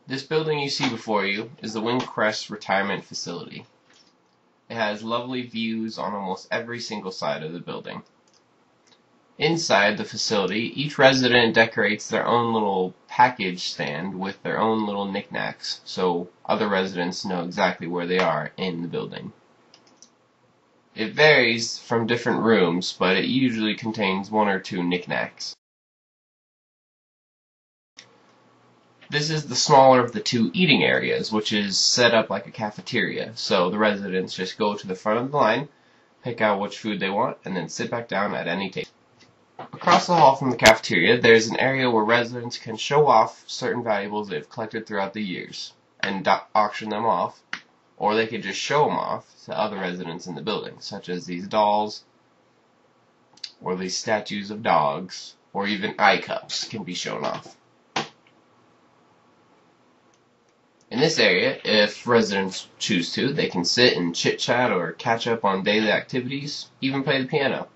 This building you see before you is the Crest Retirement Facility. It has lovely views on almost every single side of the building. Inside the facility, each resident decorates their own little package stand with their own little knickknacks, so other residents know exactly where they are in the building. It varies from different rooms, but it usually contains one or two knickknacks. This is the smaller of the two eating areas, which is set up like a cafeteria, so the residents just go to the front of the line, pick out which food they want, and then sit back down at any table. Across the hall from the cafeteria, there's an area where residents can show off certain valuables they've collected throughout the years, and auction them off, or they could just show them off to other residents in the building, such as these dolls, or these statues of dogs, or even eye cups can be shown off. In this area, if residents choose to, they can sit and chit-chat or catch up on daily activities, even play the piano.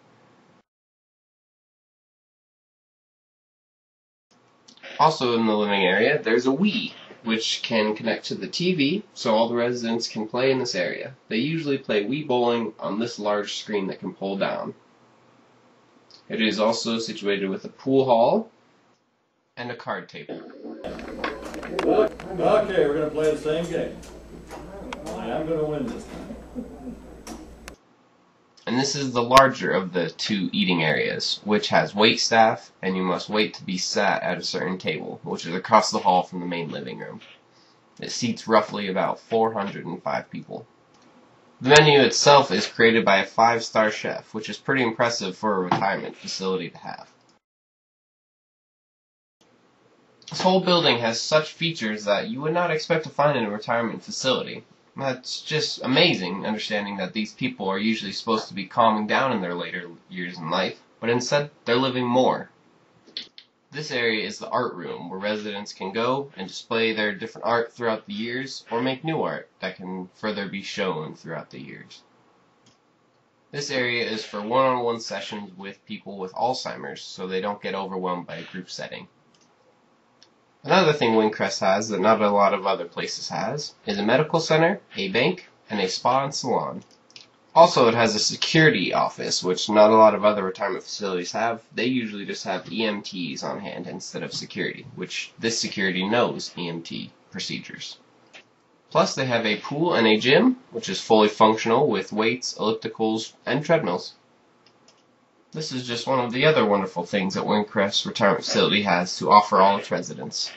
Also in the living area, there's a Wii, which can connect to the TV, so all the residents can play in this area. They usually play Wii bowling on this large screen that can pull down. It is also situated with a pool hall and a card table. Okay, we're going to play the same game. I am going to win this time. And this is the larger of the two eating areas, which has wait staff, and you must wait to be sat at a certain table, which is across the hall from the main living room. It seats roughly about 405 people. The menu itself is created by a 5-star chef, which is pretty impressive for a retirement facility to have. This whole building has such features that you would not expect to find in a retirement facility. That's just amazing, understanding that these people are usually supposed to be calming down in their later years in life, but instead they're living more. This area is the art room, where residents can go and display their different art throughout the years, or make new art that can further be shown throughout the years. This area is for one-on-one sessions with people with Alzheimer's, so they don't get overwhelmed by a group setting. Another thing Crest has that not a lot of other places has is a medical center, a bank, and a spa and salon. Also, it has a security office, which not a lot of other retirement facilities have. They usually just have EMTs on hand instead of security, which this security knows EMT procedures. Plus, they have a pool and a gym, which is fully functional with weights, ellipticals, and treadmills. This is just one of the other wonderful things that Crest Retirement Facility has to offer all its residents.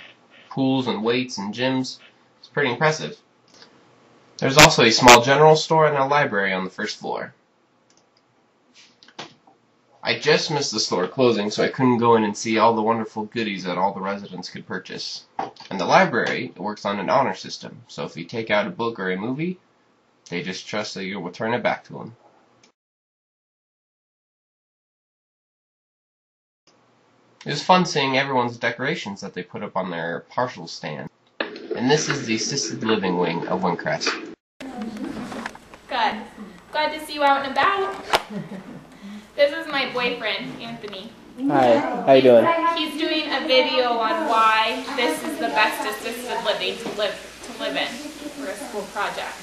Pools and weights and gyms. It's pretty impressive. There's also a small general store and a library on the first floor. I just missed the store closing, so I couldn't go in and see all the wonderful goodies that all the residents could purchase. And the library works on an honor system, so if you take out a book or a movie, they just trust that you'll return it back to them. It was fun seeing everyone's decorations that they put up on their parcel stand. And this is the assisted living wing of Crest. Good. Glad to see you out and about. This is my boyfriend, Anthony. Hi, how you doing? He's doing a video on why this is the best assisted living to live in for a school project.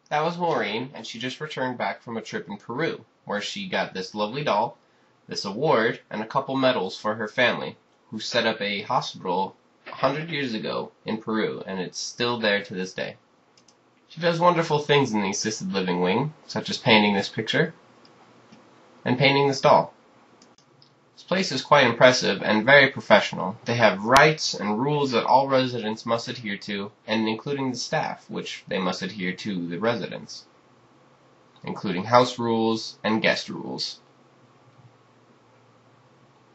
That was Maureen, and she just returned back from a trip in Peru, where she got this lovely doll, this award, and a couple medals for her family, who set up a hospital 100 years ago in Peru, and it's still there to this day. She does wonderful things in the assisted living wing, such as painting this picture, and painting this doll. This place is quite impressive and very professional. They have rights and rules that all residents must adhere to, and including the staff, which they must adhere to the residents, including house rules and guest rules.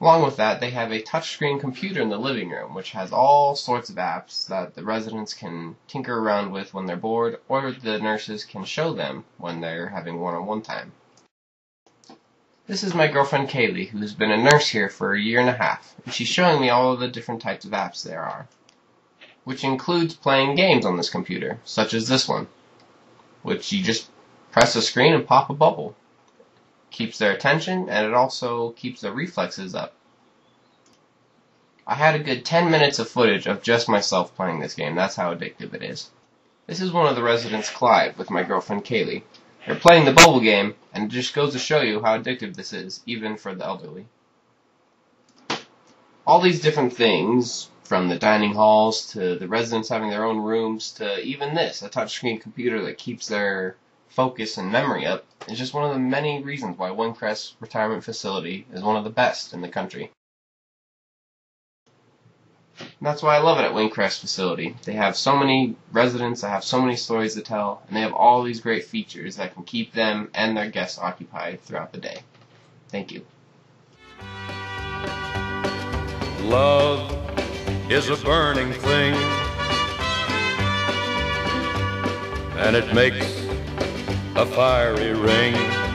Along with that, they have a touchscreen computer in the living room, which has all sorts of apps that the residents can tinker around with when they're bored, or the nurses can show them when they're having one-on-one time. This is my girlfriend Kaylee, who's been a nurse here for a year and a half, and she's showing me all of the different types of apps there are, which includes playing games on this computer, such as this one, which you just press a screen and pop a bubble. Keeps their attention, and it also keeps their reflexes up. I had a good 10 minutes of footage of just myself playing this game. That's how addictive it is. This is one of the residents, Clive, with my girlfriend Kaylee. They're playing the bubble game, and it just goes to show you how addictive this is, even for the elderly. All these different things, from the dining halls to the residents having their own rooms to even this, a touchscreen computer that keeps their focus and memory up, is just one of the many reasons why Crest Retirement Facility is one of the best in the country. And that's why I love it at Crest Facility. They have so many residents that have so many stories to tell, and they have all these great features that can keep them and their guests occupied throughout the day. Thank you. Love is a burning thing, and it makes a fiery ring.